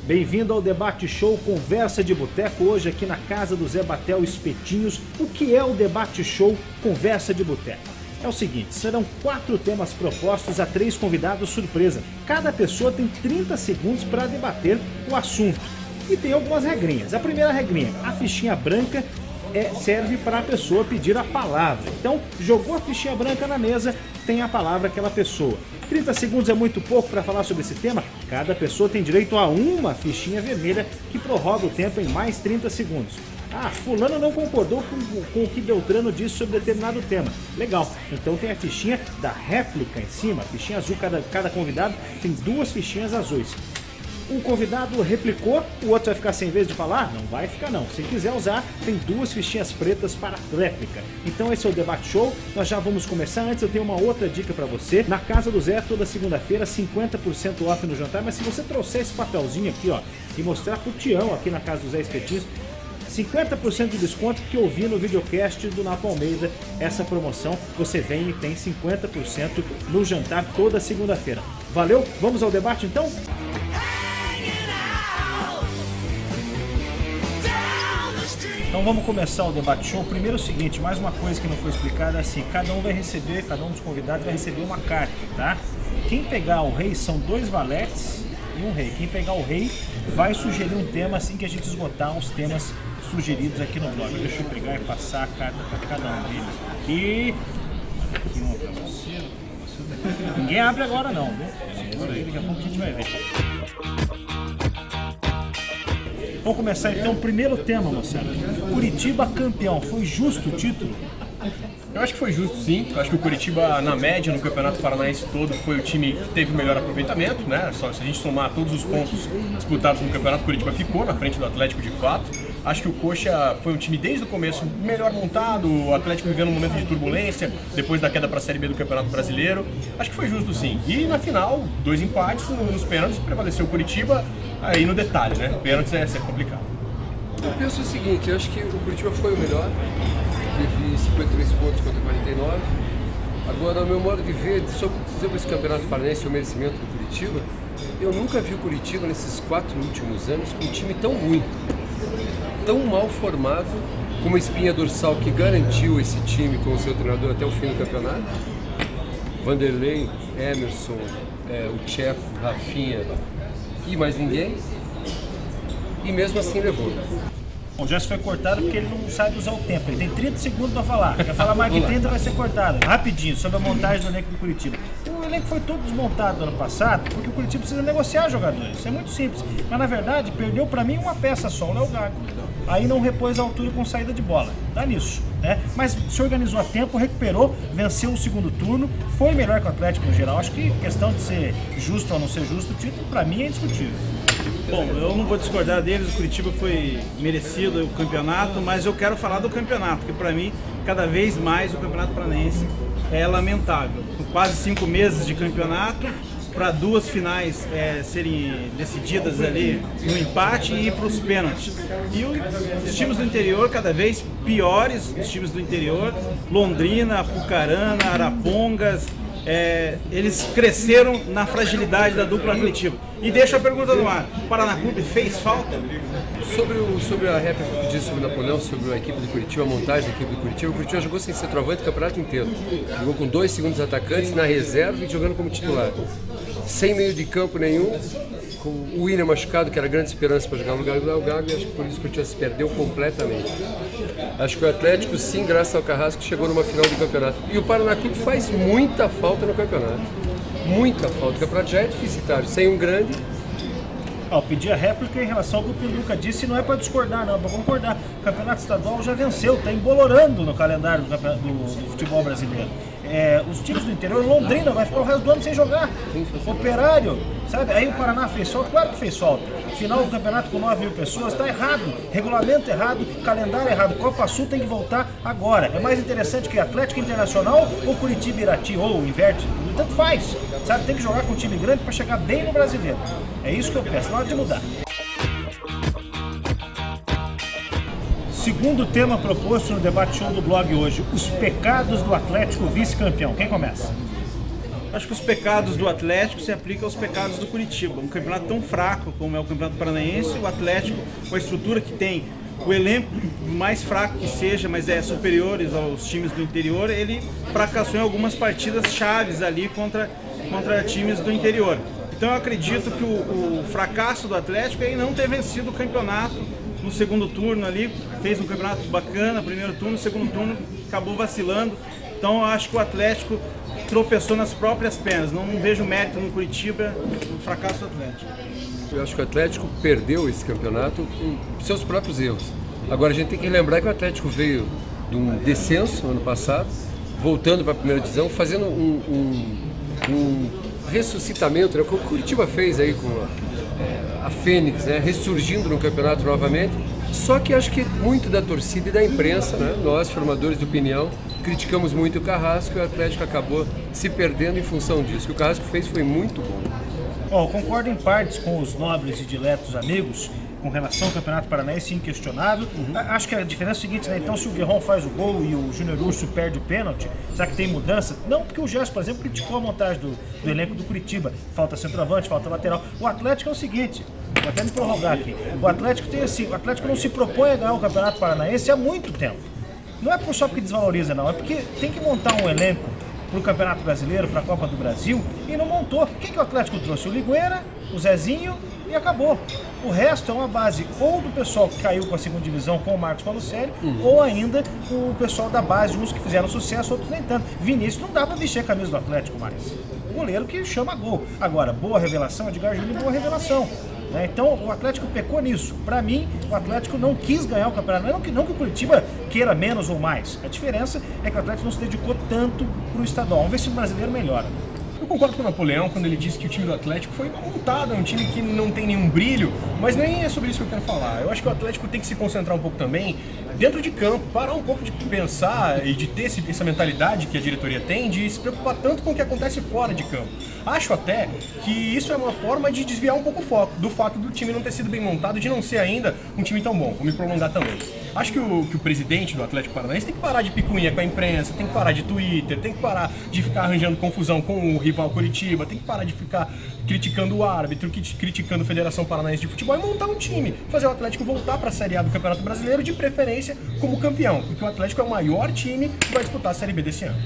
Bem-vindo ao Debate Show Conversa de Boteco, hoje aqui na casa do Zé Batel Espetinhos. O que é o Debate Show Conversa de Boteco? É o seguinte, serão 4 temas propostos a 3 convidados surpresa. Cada pessoa tem 30 segundos para debater o assunto. E tem algumas regrinhas. A primeira regrinha, a fichinha branca serve para a pessoa pedir a palavra. Então, jogou a fichinha branca na mesa, tem a palavra aquela pessoa. 30 segundos é muito pouco para falar sobre esse tema. Cada pessoa tem direito a uma fichinha vermelha que prorroga o tempo em mais 30 segundos. Ah, fulano não concordou com o que Beltrano disse sobre determinado tema. Legal, então tem a fichinha da réplica em cima, a fichinha azul, cada convidado tem 2 fichinhas azuis. Um convidado replicou, o outro vai ficar sem vez de falar? Não vai ficar não. Se quiser usar, tem 2 fichinhas pretas para réplica. Então esse é o Debate Show, nós já vamos começar. Antes eu tenho uma outra dica para você. Na casa do Zé, toda segunda-feira, 50% off no jantar. Mas se você trouxer esse papelzinho aqui, ó, e mostrar pro Tião aqui na casa do Zé Espetinhos, 50% de desconto, que eu vi no videocast do Nato Almeida, essa promoção, você vem e tem 50% no jantar toda segunda-feira. Valeu? Vamos ao debate então? Então vamos começar o Debate Show. Primeiro é o seguinte, mais uma coisa que não foi explicada é assim, cada um dos convidados vai receber uma carta, tá? Quem pegar o rei são 2 valetes e um rei. Quem pegar o rei vai sugerir um tema assim que a gente esgotar os temas sugeridos aqui no blog. Deixa eu pegar e passar a carta para cada um deles aqui. Aqui uma para você. Ninguém abre agora não, viu? Daqui a pouco a gente vai ver. Vamos começar então o primeiro tema, moçada. Curitiba campeão. Foi justo o título? Eu acho que foi justo, sim. Eu acho que o Curitiba, na média, no Campeonato Paranaense todo, foi o time que teve o melhor aproveitamento, né? Só se a gente somar todos os pontos disputados no Campeonato, o Curitiba ficou na frente do Atlético de fato. Acho que o Coxa foi um time desde o começo melhor montado, o Atlético vivendo um momento de turbulência, depois da queda para a Série B do Campeonato Brasileiro. Acho que foi justo, sim. E na final, 2 empates, nos pênaltis prevaleceu o Curitiba, aí no detalhe, né? Pênaltis é complicado. Eu penso o seguinte, eu acho que o Curitiba foi o melhor, teve 53 pontos contra 49. Agora, ao meu modo de ver, sobre esse Campeonato Paranaense e o merecimento do Curitiba, eu nunca vi o Curitiba nesses 4 últimos anos com um time tão ruim, tão mal formado, com uma espinha dorsal que garantiu esse time com o seu treinador até o fim do campeonato. Vanderlei, Emerson, o Tcheco, Rafinha e mais ninguém. E mesmo assim levou. Bom, o Gerson foi cortado porque ele não sabe usar o tempo. Ele tem 30 segundos para falar. Quer falar mais de 30, vai ser cortado. Rapidinho, sobre a montagem do elenco do Curitiba. O elenco foi todo desmontado no ano passado porque o Curitiba precisa negociar jogadores. Isso é muito simples. Mas na verdade, perdeu para mim uma peça só, o Léo Gago. Aí não repôs a altura com saída de bola. Dá nisso, né? Mas se organizou a tempo, recuperou, venceu o segundo turno, foi melhor que o Atlético no geral. Acho que questão de ser justo ou não ser justo, o título para mim é indiscutível. Bom, eu não vou discordar deles, o Curitiba foi merecido o campeonato, mas eu quero falar do campeonato, que para mim, cada vez mais o Campeonato Paranaense é lamentável. Com quase 5 meses de campeonato, para 2 finais serem decididas ali no empate e ir para os pênaltis. E os times do interior cada vez piores, os times do interior, Londrina, Apucarana, Arapongas, eles cresceram na fragilidade da dupla Curitiba. E deixa a pergunta no ar, o Paraná Clube fez falta? Sobre a réplica que eu disse sobre o Napoleão, sobre a equipe do Curitiba, a montagem da equipe do Curitiba, o Curitiba jogou sem centroavante o campeonato inteiro. Jogou com 2 segundos atacantes na reserva e jogando como titular. Sem meio de campo nenhum, com o William machucado, que era a grande esperança para jogar no lugar do Léo Gago, e acho que por isso o Curitiba se perdeu completamente. Acho que o Atlético, sim, graças ao Carrasco, chegou numa final do campeonato. E o Paraná Clube faz muita falta no campeonato. Muita falta. O campeonato já é deficitário. Sem um grande... Eu pedi a réplica em relação ao que o Pinduca disse, não é para discordar, não, é para concordar. O campeonato estadual já venceu, está embolorando no calendário do futebol brasileiro. Os times do interior, Londrina vai ficar o resto do ano sem jogar. Operário, sabe? Aí o Paraná fez falta, claro que fez falta. Final do campeonato com 9 mil pessoas, está errado. Regulamento errado, calendário errado. Copa Sul tem que voltar agora. É mais interessante que Atlético Internacional ou Curitiba Irati, ou inverte. Tanto faz, sabe? Tem que jogar com um time grande para chegar bem no brasileiro. É isso que eu peço, na hora de mudar. Segundo tema proposto no Debate Show do blog hoje, os pecados do Atlético vice-campeão. Quem começa? Acho que os pecados do Atlético se aplicam aos pecados do Curitiba. Um campeonato tão fraco como é o Campeonato Paranaense, o Atlético, com a estrutura que tem, o elenco, mais fraco que seja, mas superiores aos times do interior, ele fracassou em algumas partidas chaves ali contra times do interior. Então eu acredito que o fracasso do Atlético é em não ter vencido o campeonato no segundo turno ali, fez um campeonato bacana, primeiro turno, segundo turno acabou vacilando. Então eu acho que o Atlético tropeçou nas próprias pernas, não vejo mérito no Curitiba no fracasso do Atlético. Eu acho que o Atlético perdeu esse campeonato com seus próprios erros. Agora a gente tem que lembrar que o Atlético veio de um descenso ano passado, voltando para a primeira divisão, fazendo um ressuscitamento, né? O que o Curitiba fez aí com a Fênix, né? Ressurgindo no campeonato novamente. Só que acho que muito da torcida e da imprensa, né? Nós, formadores de opinião, criticamos muito o Carrasco e o Atlético acabou se perdendo em função disso. O que o Carrasco fez foi muito bom. Eu concordo em partes com os nobres e diletos amigos com relação ao Campeonato Paranaense, inquestionável. Acho que a diferença é a seguinte, né? Então, se o Guerrón faz o gol e o Júnior Urso perde o pênalti, será que tem mudança? Não, porque o Gerson, por exemplo, criticou a montagem do elenco do Curitiba. Falta centroavante, falta lateral. O Atlético é o seguinte, vou até me prorrogar aqui. O Atlético tem assim, o Atlético não se propõe a ganhar o Campeonato Paranaense há muito tempo. Não é só porque desvaloriza, não. É porque tem que montar um elenco para o Campeonato Brasileiro, para a Copa do Brasil, e não montou. Quem que o Atlético trouxe? O Ligueira, o Zezinho e acabou. O resto é uma base ou do pessoal que caiu com a segunda divisão com o Marcos Malucelli, ou ainda o pessoal da base, uns que fizeram sucesso, outros nem tanto. Vinícius não dá para vestir a camisa do Atlético mais. Goleiro que chama gol. Agora, boa revelação, Edgar Júnior, boa revelação. Então o Atlético pecou nisso. Para mim, o Atlético não quis ganhar o campeonato. Não que o Curitiba queira menos ou mais. A diferença é que o Atlético não se dedicou tanto para o estadual. Vamos ver se o brasileiro melhora. Eu concordo com o Napoleão quando ele disse que o time do Atlético foi montado, é um time que não tem nenhum brilho, mas nem é sobre isso que eu quero falar. Eu acho que o Atlético tem que se concentrar um pouco também dentro de campo, parar um pouco de pensar e de ter essa mentalidade que a diretoria tem de se preocupar tanto com o que acontece fora de campo. Acho até que isso é uma forma de desviar um pouco o foco do fato do time não ter sido bem montado, de não ser ainda um time tão bom. Vou me prolongar também. Acho que o presidente do Atlético Paranaense tem que parar de picuinha com a imprensa, tem que parar de Twitter, tem que parar de ficar arranjando confusão com o rival Curitiba, tem que parar de ficar criticando o árbitro, criticando a Federação Paranaense de Futebol e montar um time, fazer o Atlético voltar para a Série A do Campeonato Brasileiro, de preferência como campeão, porque o Atlético é o maior time que vai disputar a Série B desse ano.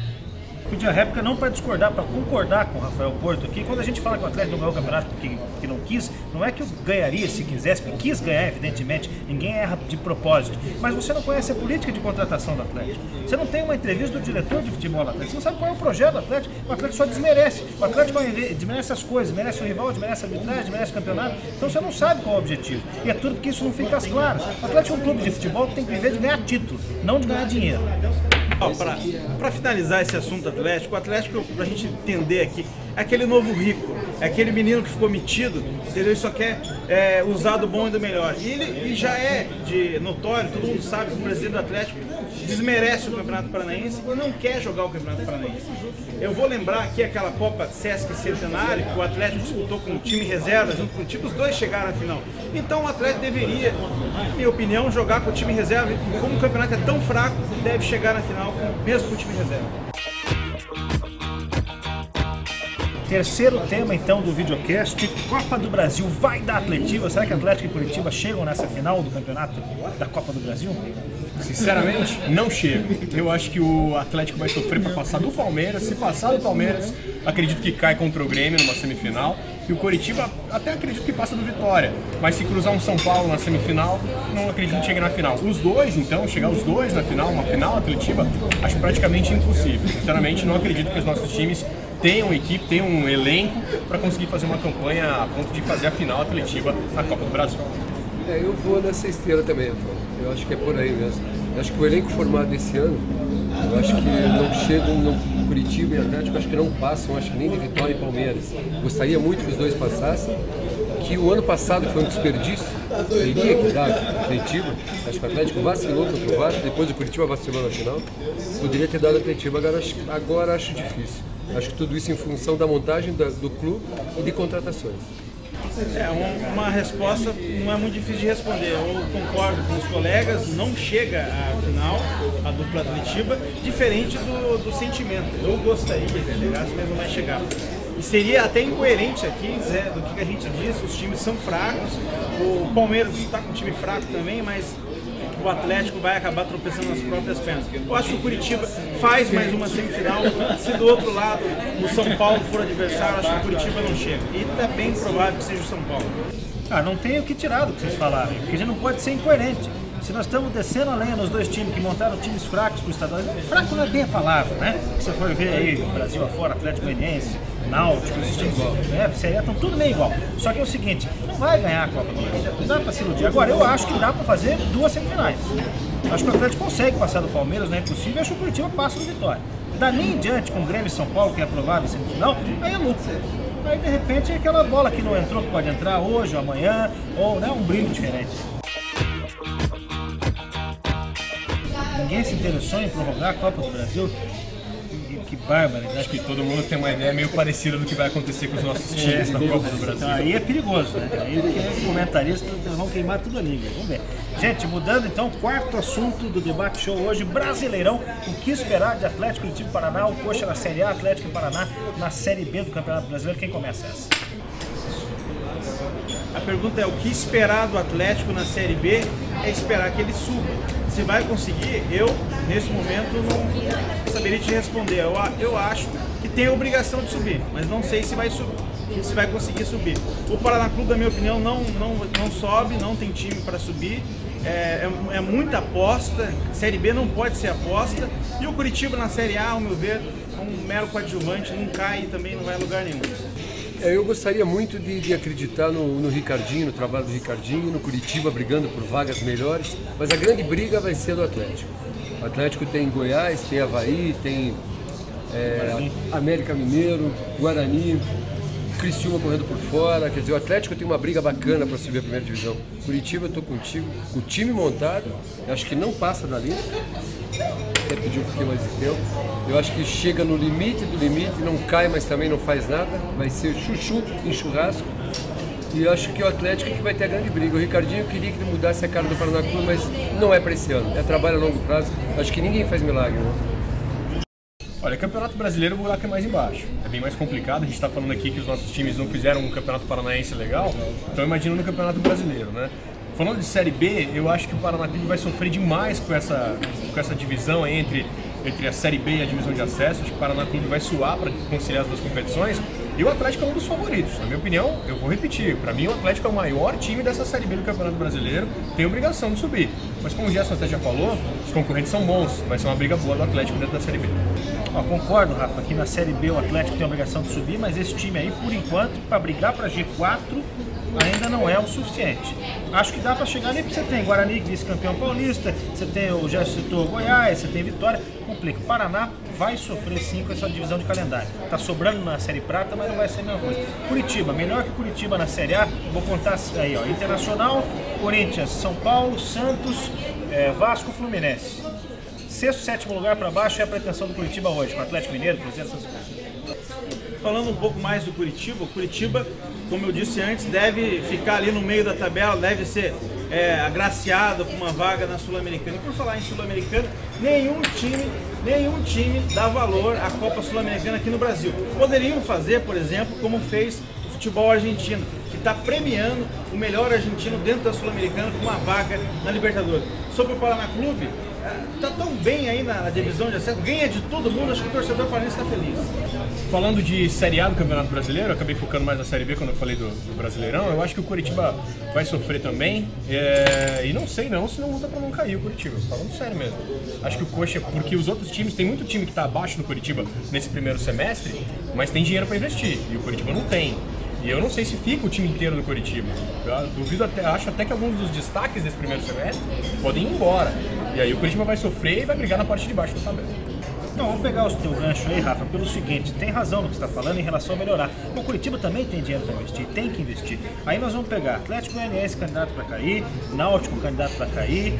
Pedi a réplica não para discordar, para concordar com o Rafael Porto aqui. Quando a gente fala que o Atlético não ganhou o campeonato porque não quis, não é que eu ganharia se quisesse, porque quis ganhar, evidentemente, ninguém erra de propósito. Mas você não conhece a política de contratação do Atlético. Você não tem uma entrevista do diretor de futebol do Atlético, você não sabe qual é o projeto do Atlético. O Atlético só desmerece. O Atlético desmerece as coisas, desmerece o rival, desmerece a arbitragem, desmerece o campeonato. Então você não sabe qual é o objetivo. E é tudo porque isso não fica às claras. O Atlético é um clube de futebol que tem que viver de ganhar título, não de ganhar dinheiro. Para finalizar esse assunto Atlético, o Atlético, pra gente entender aqui, é aquele novo rico, é aquele menino que ficou metido, entendeu? Ele só quer usar do bom e do melhor. E ele já é de notório, todo mundo sabe que o presidente do Atlético desmerece o Campeonato Paranaense e não quer jogar o Campeonato Paranaense. Eu vou lembrar aqui aquela Copa Sesc Centenário, que o Atlético disputou com o time reserva, junto com o time, os dois chegaram à final. Então o Atlético deveria, na minha opinião, jogar com o time reserva, e como o campeonato é tão fraco, deve chegar na final mesmo com o time reserva. Terceiro tema, então, do videocast, Copa do Brasil vai dar Atletiva. Será que Atlético e Curitiba chegam nessa final do campeonato da Copa do Brasil? Sinceramente, não chega. Eu acho que o Atlético vai sofrer para passar do Palmeiras. Se passar do Palmeiras, acredito que cai contra o Grêmio numa semifinal. E o Coritiba até acredito que passa do Vitória. Mas se cruzar um São Paulo na semifinal, não acredito que chegue na final. Os dois, então, chegar os dois na final, uma final Atletiva, acho praticamente impossível. Sinceramente, não acredito que os nossos times tenham equipe, tenham um elenco para conseguir fazer uma campanha a ponto de fazer a final Atletiva na Copa do Brasil. Eu vou nessa esteira também, eu acho que é por aí mesmo. Eu acho que o elenco formado esse ano, eu acho que não chegam no Curitiba e Atlético, acho que não passam, acho que nem de Vitória e Palmeiras. Gostaria muito que os dois passassem, que o ano passado foi um desperdício, teria que dar Atlético. Acho que o Atlético vacilou contra o Vasco, depois o Curitiba vacilou na final, poderia ter dado Atlético, agora acho difícil. Acho que tudo isso em função da montagem do clube e de contratações. Uma resposta não é muito difícil de responder. Eu concordo com os colegas, não chega à final, a dupla Atletiba, diferente do sentimento. Eu gostaria que chegasse, mas não vai chegar. E seria até incoerente aqui dizer do que a gente disse, os times são fracos, o Palmeiras está com um time fraco também, mas o Atlético vai acabar tropeçando nas próprias pernas. Eu acho que o Curitiba faz mais uma semifinal. Se do outro lado o São Paulo for adversário, eu acho que o Curitiba não chega. E é bem provável que seja o São Paulo. Não tem o que tirar do que vocês falaram, porque a gente não pode ser incoerente. Se nós estamos descendo a lenha nos dois times que montaram times fracos para o estadual, fraco não é bem a palavra, né? Se você for ver aí, Brasil afora, Atlético Goianiense, Náutico, esses times Série A, estão tudo meio igual. Só que é o seguinte, não vai ganhar a Copa do Brasil, não dá para se iludir. Agora, eu acho que dá para fazer 2 semifinais. Acho que o Atlético consegue passar do Palmeiras, não é impossível, acho que o Curitiba passa no Vitória. Dali em diante, com o Grêmio e São Paulo, que é provável semifinal, aí é lucro. Aí, de repente, é aquela bola que não entrou, que pode entrar hoje ou amanhã, ou um brilho diferente. Ninguém se interessou em prorrogar a Copa do Brasil? Que bárbaro. Acho que todo mundo tem uma ideia meio parecida do que vai acontecer com os nossos times na Copa do Brasil. Então, aí é perigoso, né? Aí os comentaristas vão queimar tudo ali, vamos ver. Gente, mudando então, quarto assunto do debate show hoje, Brasileirão. O que esperar de Atlético, Curitiba e Paraná, o Coxa na Série A, Atlético e Paraná na Série B do Campeonato Brasileiro? Quem começa essa? A pergunta é, o que esperar do Atlético na Série B é esperar que ele suba. Se vai conseguir, eu, nesse momento, não saberia te responder. Eu acho que tem a obrigação de subir, mas não sei se vai subir, se vai conseguir subir. O Paraná Clube, na minha opinião, não sobe, não tem time para subir. É muita aposta, Série B não pode ser aposta. E o Curitiba na Série A, ao meu ver, é um mero coadjuvante, não cai e também não vai a lugar nenhum. Eu gostaria muito de acreditar no Ricardinho, no trabalho do Ricardinho, no Curitiba brigando por vagas melhores, mas a grande briga vai ser do Atlético. O Atlético tem Goiás, tem Avaí, tem América Mineiro, Guarani, Criciúma correndo por fora, quer dizer, o Atlético tem uma briga bacana para subir a primeira divisão. Curitiba, eu estou contigo, o time montado, acho que não passa dali, até pedir um pouquinho mais de tempo. Eu acho que chega no limite do limite, não cai, mas também não faz nada, vai ser chuchu em churrasco. E eu acho que o Atlético que vai ter a grande briga. O Ricardinho queria que ele mudasse a cara do Paraná Clube, mas não é para esse ano, é trabalho a longo prazo, acho que ninguém faz milagre, né? Olha, Campeonato Brasileiro o buraco é mais embaixo, é bem mais complicado. A gente está falando aqui que os nossos times não fizeram um Campeonato Paranaense legal, então imagina no Campeonato Brasileiro, né? Falando de Série B, eu acho que o Paraná Clube vai sofrer demais com essa divisão entre a Série B e a divisão de acesso. Acho que o Paraná Clube vai suar para conciliar as duas competições. E o Atlético é um dos favoritos. Na minha opinião, eu vou repetir, para mim o Atlético é o maior time dessa Série B do Campeonato Brasileiro, tem obrigação de subir. Mas como o Gerson até já falou, os concorrentes são bons, vai ser uma briga boa do Atlético dentro da Série B. Concordo, Rafa, que na Série B o Atlético tem a obrigação de subir, mas esse time aí, por enquanto, para brigar para G4, ainda não é o suficiente. Acho que dá para chegar ali, porque você tem Guarani, vice-campeão paulista, você tem, já citou, Goiás, você tem Vitória, complica. O Paraná vai sofrer sim com essa divisão de calendário. Tá sobrando na Série Prata, mas não vai ser a mesma coisa. Curitiba, melhor que Curitiba na Série A, vou contar aí, ó, Internacional, Corinthians, São Paulo, Santos, Vasco, Fluminense. Sexto, sétimo lugar para baixo é a pretensão do Curitiba hoje, com o Atlético Mineiro, Cruzeiro, essas coisas. Falando um pouco mais do Curitiba, o Curitiba, como eu disse antes, deve ficar ali no meio da tabela, deve ser agraciado com uma vaga na Sul-Americana. E por falar em Sul-Americana, nenhum time dá valor à Copa Sul-Americana aqui no Brasil. Poderiam fazer, por exemplo, como fez o futebol argentino, que está premiando o melhor argentino dentro da Sul-Americana com uma vaga na Libertadores. Sobre o Paraná Clube, está tão bem aí na divisão de acesso, ganha de todo mundo, acho que o torcedor paranense está feliz. Falando de Série A do Campeonato Brasileiro, eu acabei focando mais na Série B quando eu falei do Brasileirão. Eu acho que o Curitiba vai sofrer também, e não sei não se não luta para não cair o Curitiba, falando sério mesmo. Acho que o Coxa, porque os outros times, tem muito time que está abaixo do Curitiba nesse primeiro semestre, mas tem dinheiro para investir, e o Curitiba não tem. E eu não sei se fica o time inteiro do Curitiba. Eu duvido acho até que alguns dos destaques desse primeiro semestre podem ir embora. E aí o Curitiba vai sofrer e vai brigar na parte de baixo da tabela. Não, vamos pegar o teu gancho aí, Rafa, pelo seguinte, tem razão no que você está falando em relação a melhorar. O Curitiba também tem dinheiro para investir, tem que investir. Aí nós vamos pegar Atlético Goianiense candidato para cair, Náutico candidato para cair,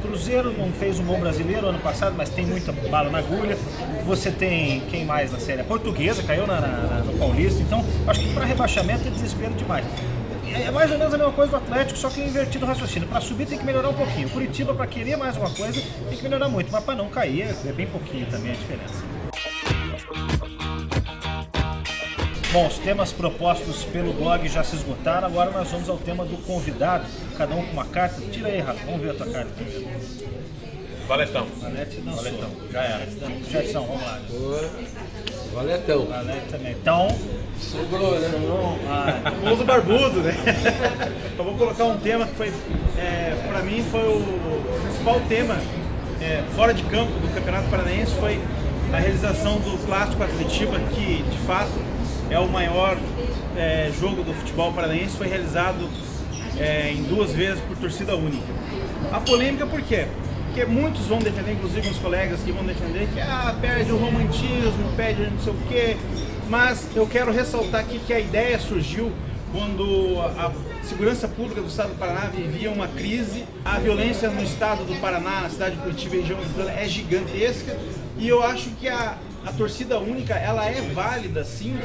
Cruzeiro não fez um bom brasileiro ano passado, mas tem muita bala na agulha. Você tem quem mais na série? A Portuguesa caiu no Paulista, então acho que para rebaixamento é desespero demais. É mais ou menos a mesma coisa do Atlético, só que invertido o raciocínio. Para subir tem que melhorar um pouquinho. O Curitiba, para querer mais uma coisa, tem que melhorar muito. Mas para não cair, é bem pouquinho também a diferença. Bom, os temas propostos pelo blog já se esgotaram. Agora nós vamos ao tema do convidado. Cada um com uma carta. Tira aí, Rafa. Vamos ver a tua carta primeiro. Valetão. Valete não. Valetão. Já era. Jetson, vamos lá. Valetão. Valete também. Então... Sobrou, né? Famoso barbudo, né? Então vou colocar um tema que foi, para mim, foi o principal tema fora de campo do Campeonato Paranaense, foi a realização do Clássico Atletiba, que de fato é o maior jogo do futebol paranaense, foi realizado em 2 vezes por torcida única. A polêmica por quê? Porque muitos vão defender, inclusive uns colegas que vão defender que perde o romantismo, perde não sei o quê. Mas eu quero ressaltar aqui que a ideia surgiu quando a segurança pública do estado do Paraná vivia uma crise. A violência no estado do Paraná, na cidade de Curitiba e região metropolitana, é gigantesca. E eu acho que a torcida única, ela é válida sim,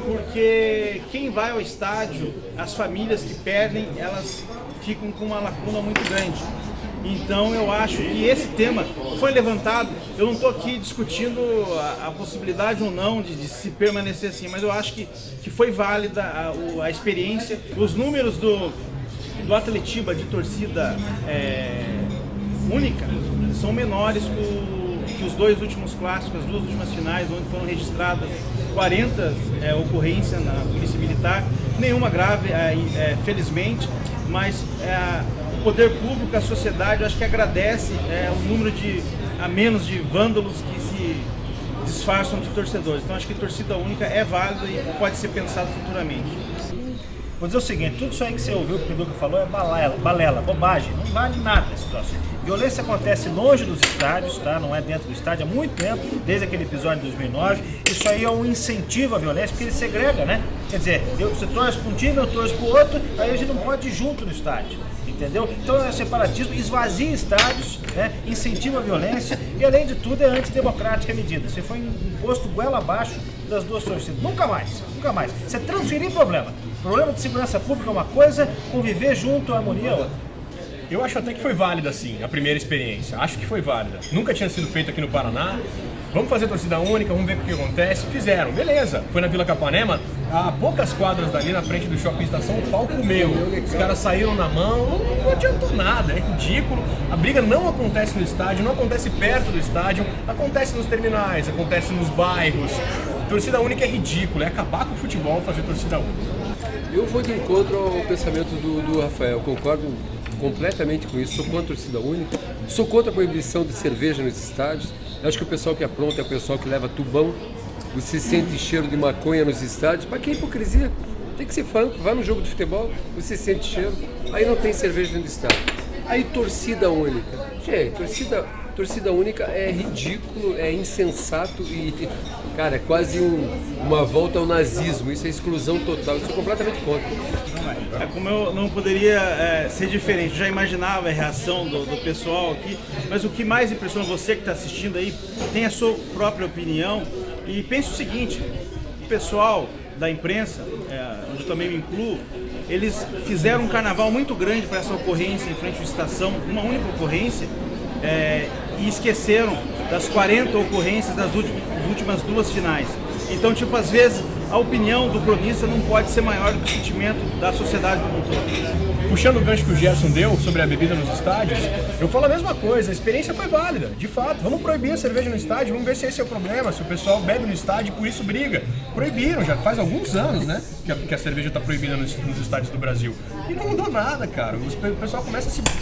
porque quem vai ao estádio, as famílias que perdem, elas ficam com uma lacuna muito grande. Então eu acho que esse tema foi levantado. Eu não estou aqui discutindo a possibilidade ou não de se permanecer assim, mas eu acho que foi válida a experiência. Os números do Atletiba de torcida única são menores que os 2 últimos clássicos, as 2 últimas finais, onde foram registradas 40 ocorrências na Polícia Militar, nenhuma grave, felizmente, mas o poder público, a sociedade, eu acho que agradece o número a menos de vândalos que se disfarçam de torcedores. Então acho que torcida única é válida e pode ser pensado futuramente. Vou dizer o seguinte, tudo isso aí que você ouviu que o Pinduca falou é balela, bobagem, não vale nada esse troço. Violência acontece longe dos estádios, tá? Não é dentro do estádio há muito tempo, desde aquele episódio de 2009. Isso aí é um incentivo à violência, porque ele segrega, né? Quer dizer, você torce para um time, eu torço para o outro, aí a gente não pode ir junto no estádio. Entendeu? Então é separatismo, esvazia estádios, né? Incentiva a violência e, além de tudo, é antidemocrática a medida. Você foi imposto goela abaixo das 2 torcidas. Nunca mais, nunca mais. Você transferir problema. Problema de segurança pública é uma coisa, conviver junto, a harmonia é outra. Eu acho até que foi válida, sim, a primeira experiência. Acho que foi válida. Nunca tinha sido feito aqui no Paraná. Vamos fazer torcida única, vamos ver o que acontece. Fizeram, beleza. Foi na Vila Capanema, a poucas quadras dali na frente do Shopping Estação, o palco meu. Os caras saíram na mão, não adiantou nada, é ridículo. A briga não acontece no estádio, não acontece perto do estádio, acontece nos terminais, acontece nos bairros. Torcida única é ridículo, é acabar com o futebol fazer torcida única. Eu vou de encontro ao pensamento do Rafael, concordo completamente com isso, sou contra a torcida única, sou contra a proibição de cerveja nos estádios. Acho que o pessoal que apronta é o pessoal que leva tubão, você sente cheiro de maconha nos estádios. Para que hipocrisia? Tem que ser franco, vai no jogo de futebol, você sente cheiro, aí não tem cerveja dentro do estádio. Aí torcida única, gente, torcida única é ridículo, é insensato e, cara, é quase uma volta ao nazismo, isso é exclusão total, eu sou completamente contra. Como eu não poderia ser diferente, eu já imaginava a reação do pessoal aqui, mas o que mais impressiona, você que está assistindo aí, tem a sua própria opinião e pense o seguinte, o pessoal da imprensa, onde eu também me incluo, eles fizeram um carnaval muito grande para essa ocorrência em frente à estação, uma única ocorrência, e esqueceram das 40 ocorrências das últimas 2 finais. Então, tipo, às vezes a opinião do cronista não pode ser maior do que o sentimento da sociedade como um todo. Puxando o gancho que o Gerson deu sobre a bebida nos estádios, eu falo a mesma coisa, a experiência foi válida, de fato. Vamos proibir a cerveja no estádio, vamos ver se esse é o problema, se o pessoal bebe no estádio e por isso briga. Proibiram, já faz alguns anos, né, que a cerveja está proibida nos estádios do Brasil. E não mudou nada, cara. O pessoal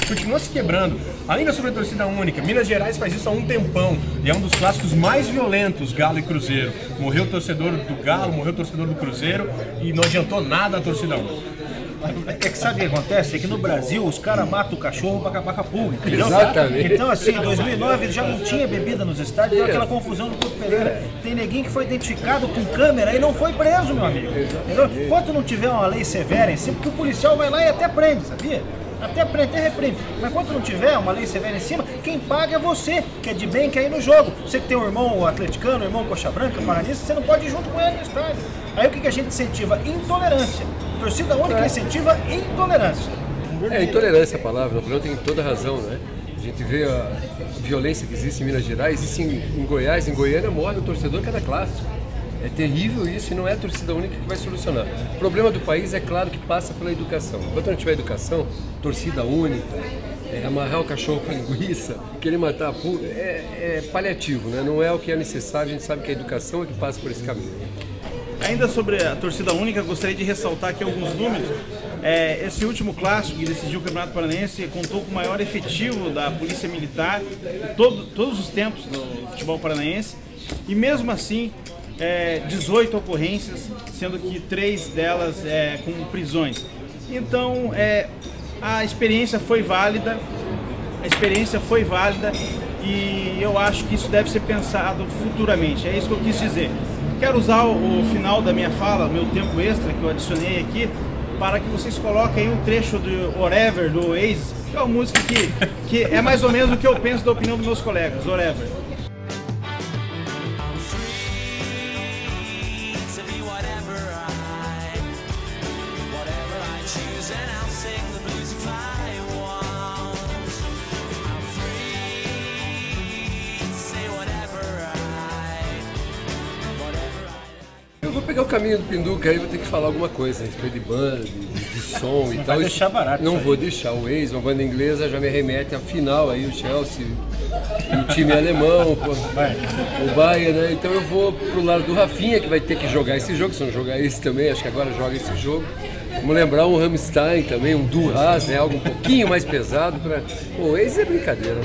continua se quebrando. Ainda sobre a torcida única, Minas Gerais faz isso há um tempão e é um dos clássicos mais violentos, Galo e Cruzeiro. Morreu o torcedor do Galo, morreu o torcedor do Cruzeiro e não adiantou nada a torcida única. É que sabe o que acontece? É que no Brasil os caras matam o cachorro pra acabar com a pulga, entendeu? Exatamente. Então assim, em 2009 já não tinha bebida nos estádios, deu aquela confusão no Couto Pereira. Tem neguinho que foi identificado com câmera e não foi preso, meu amigo. Entendeu? Enquanto não tiver uma lei severa em cima, porque o policial vai lá e até prende, sabia? Até prende, até reprime. Mas enquanto não tiver uma lei severa em cima, quem paga é você, que é de bem, que é ir no jogo. Você que tem um irmão atleticano, um irmão coxa branca, paranista, você não pode ir junto com ele no estádio. Aí o que a gente incentiva? Intolerância. Torcida única incentiva intolerância. Intolerância é a palavra, o Napoleão tem toda a razão, né? A gente vê a violência que existe em Minas Gerais, existe em Goiás, em Goiânia morre o torcedor cada clássico. É terrível isso e não é a torcida única que vai solucionar. O problema do país é claro que passa pela educação. Enquanto não tiver educação, torcida única, amarrar o cachorro com linguiça, querer matar a pulga, é paliativo, né? Não é o que é necessário, a gente sabe que a educação é que passa por esse caminho. Ainda sobre a torcida única, gostaria de ressaltar aqui alguns números. Esse último clássico que decidiu o Campeonato Paranaense contou com o maior efetivo da Polícia Militar de todos os tempos do futebol paranaense e mesmo assim 18 ocorrências, sendo que 3 delas com prisões. Então a experiência foi válida, e eu acho que isso deve ser pensado futuramente, é isso que eu quis dizer. Quero usar o final da minha fala, meu tempo extra que eu adicionei aqui, para que vocês coloquem um trecho do Whatever, do Oasis, que é uma música que é mais ou menos o que eu penso da opinião dos meus colegas, Whatever. Eu vou pegar o caminho do Pinduca aí, vou ter que falar alguma coisa a respeito de banda, de som e tal. Vai deixar barato. Não vou deixar. O Oasis, uma banda inglesa, já me remete à final aí, o Chelsea, o time alemão, o Bayern, né? Então eu vou pro lado do Rafinha, que vai ter que jogar esse jogo, se não jogar esse também, acho que agora joga esse jogo. Vamos lembrar um Rammstein também, um Duras, né? Algo um pouquinho mais pesado. O Oasis é brincadeira, né?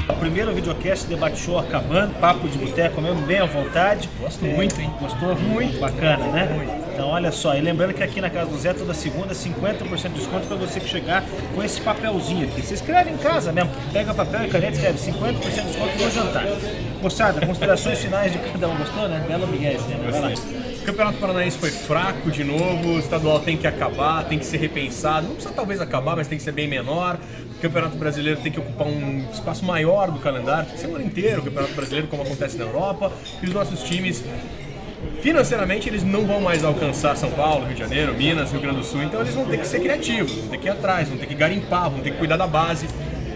O primeiro videocast Debate Show acabando, papo de boteco mesmo, bem à vontade. Gosto muito, hein? Gostou? Muito bacana, né? Então olha só, e lembrando que aqui na Casa do Zé, toda segunda, 50% de desconto para você que chegar com esse papelzinho aqui. Você escreve em casa mesmo, pega papel e caneta e escreve 50% de desconto no jantar. Moçada, considerações finais de cada um, gostou, né? Bela Miguel, né? Vai lá. O Campeonato Paranaense foi fraco de novo, o estadual tem que acabar, tem que ser repensado. Não precisa talvez acabar, mas tem que ser bem menor. O Campeonato Brasileiro tem que ocupar um espaço maior do calendário, tem que ser o ano inteiro o Campeonato Brasileiro, como acontece na Europa. E os nossos times, financeiramente, eles não vão mais alcançar São Paulo, Rio de Janeiro, Minas, Rio Grande do Sul. Então eles vão ter que ser criativos, vão ter que ir atrás, vão ter que garimpar, vão ter que cuidar da base.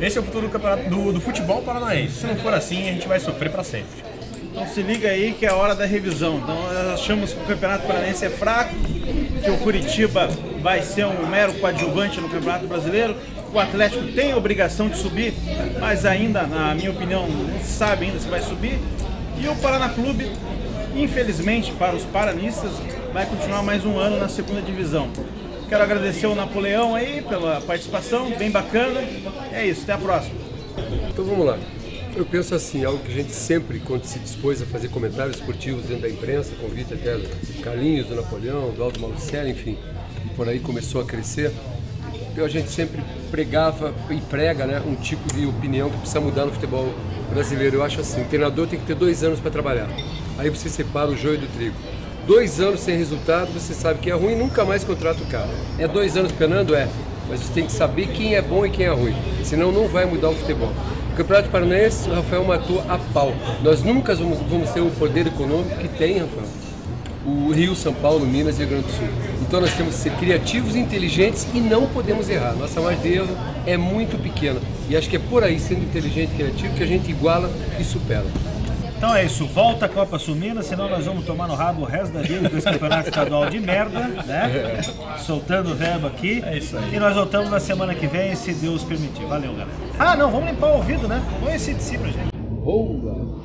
Esse é o futuro do campeonato do futebol paranaense. Se não for assim, a gente vai sofrer para sempre. Então se liga aí que é a hora da revisão. Então nós achamos que o Campeonato Paranaense é fraco, que o Curitiba vai ser um mero coadjuvante no Campeonato Brasileiro. O Atlético tem a obrigação de subir, mas ainda, na minha opinião, não se sabe ainda se vai subir. E o Paraná Clube, infelizmente para os paranistas, vai continuar mais um ano na segunda divisão. Quero agradecer ao Napoleão aí pela participação, bem bacana. É isso, até a próxima. Então vamos lá. Eu penso assim, algo que a gente sempre, quando se dispôs a fazer comentários esportivos dentro da imprensa, convite até do Carlinhos, do Napoleão, do Aldo Malucelli, enfim, e por aí começou a crescer, a gente sempre pregava e prega, né, um tipo de opinião que precisa mudar no futebol brasileiro. Eu acho assim, o treinador tem que ter 2 anos para trabalhar, aí você separa o joio do trigo. 2 anos sem resultado, você sabe que é ruim, nunca mais contrata o cara. É 2 anos penando? É, mas você tem que saber quem é bom e quem é ruim, senão não vai mudar o futebol. O Campeonato Paranaense, o Rafael matou a pau. Nós nunca vamos ter o poder econômico que tem, Rafael, o Rio, São Paulo, Minas e Rio Grande do Sul. Então nós temos que ser criativos e inteligentes e não podemos errar. Nossa margem de erro é muito pequena. E acho que é por aí, sendo inteligente e criativo, que a gente iguala e supera. Então é isso, volta a Copa Sul-Minas, senão nós vamos tomar no rabo o resto da vida com esse campeonato estadual de merda, né? Soltando o verbo aqui. É isso aí. E nós voltamos na semana que vem, se Deus permitir. Valeu, galera. Ah, não, vamos limpar o ouvido, né? Põe esse de si pra gente. Boa!